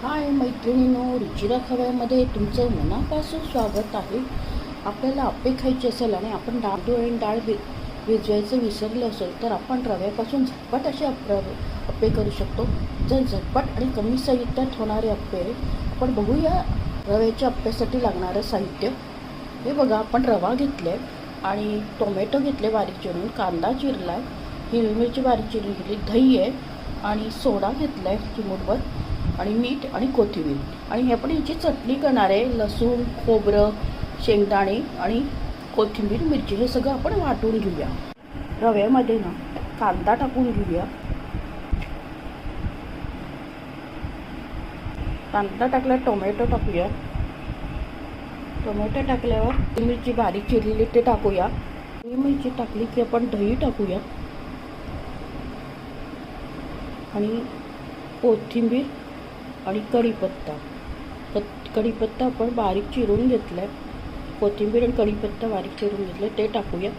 हाय मैत्रिणींनो, रुचिरा खव्यामध्ये तुमचं मनापासून स्वागत आहे. आपल्याला अप्पे खायचे असेल आणि आपण डाळ भिजवायचं विसरलं असेल तर आपण रव्यापासून झटपट असे अप्पे करू शकतो. जर झटपट आणि कमी साहित्यात होणारे अप्पे आपण बघूया. रव्याच्या अप्प्यासाठी लागणारं साहित्य हे बघा. आपण रवा घेतले आणि टोमॅटो घेतले बारीक चिरून, कांदा चिरला आहे, हिरवी मिरची बारीक चिरून घेतली, दही आहे आणि सोडा घेतला आहे चिमूटभर आणि मीठ आणि कोथिंबीर. आणि हे आपण याची चटणी करणार आहे. लसूण, खोबरं, शेंगदाणे आणि कोथिंबीर, मिरची हे सगळं आपण वाटून घेऊया. रव्यामध्ये ना कांदा टाकून घेऊया. कांदा टाकला, टोमॅटो टाकूया. टोमॅटो टाकल्यावर मिरची बारीक चिरलेली ते टाकूया. ही मिरची टाकली की आपण दही टाकूया आणि कोथिंबीर आणि कढीपत्ता. कढीपत्ता आपण बारीक चिरून घेतला आहे. कोथिंबीर आणि कढीपत्ता बारीक चिरून घेतलं ते टाकूया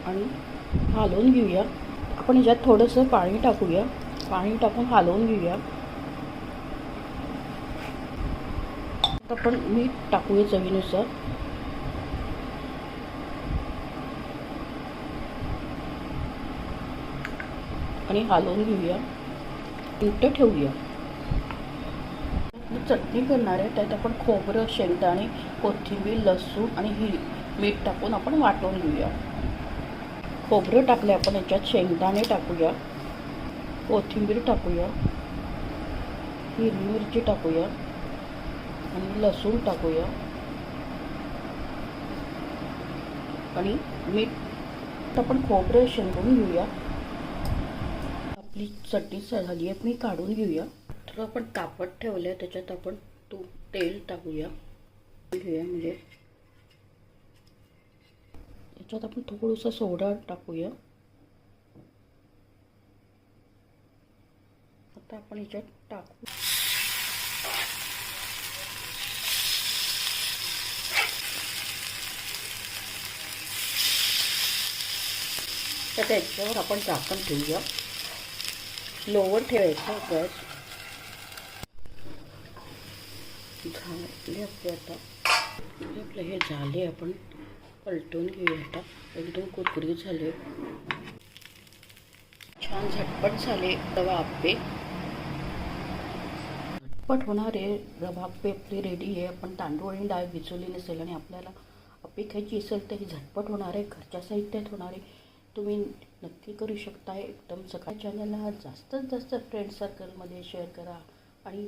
आणि हलवून घेऊया. आपण ह्याच्यात थोडंसं पाणी टाकूया. पाणी टाकून हलवून घेऊया. आता आपण मीठ टाकूया चवीनुसार आणि हलवून घेऊया. मिनिटं ठेवूया. चटणी करणार आहे त्यात आपण खोबरं, शेंगदाणे, कोथिंबीर, लसूण आणि मीठ टाकून आपण वाटून घेऊया. खोबरं टाकले आपण, याच्यात शेंगदाणे टाकूया, कोथिंबीर टाकूया, हिरवी मिरची टाकूया आणि लसूण टाकूया आणि मीठ. आपण खोबरं शेंगून घेऊया. आपली चटणी झाली आहे, मी काढून घेऊया. तर आपण कापड ठेवलं आहे त्याच्यात आपण तेल टाकूया घेऊया. म्हणजे याच्यात आपण थोडंसं सोडा टाकूया. आता आपण याच्यात टाकू. तर त्याच्यावर आपण झाकण ठेवूया. लोवर ठेवायचा गॅस. झाले आपले. आता आपलं हे झाले, आपण पलटून घेऊया. आता एकदम कुरकुरीत झाले, छान झटपट झाले रवा अप्पे. झटपट होणारे रवा अप्पे आपले रेडी आहे. आपण तांदूळ आणि डाळ भिजवली नसेल आणि आपल्याला अप्पे खायची असेल तर ही झटपट होणारे, घरच्या साहित्यात होणारे तुम्ही नक्की करू शकता. एकदम सकाळ चॅनलला जास्तीत जास्त फ्रेंड सर्कलमध्ये शेअर करा आणि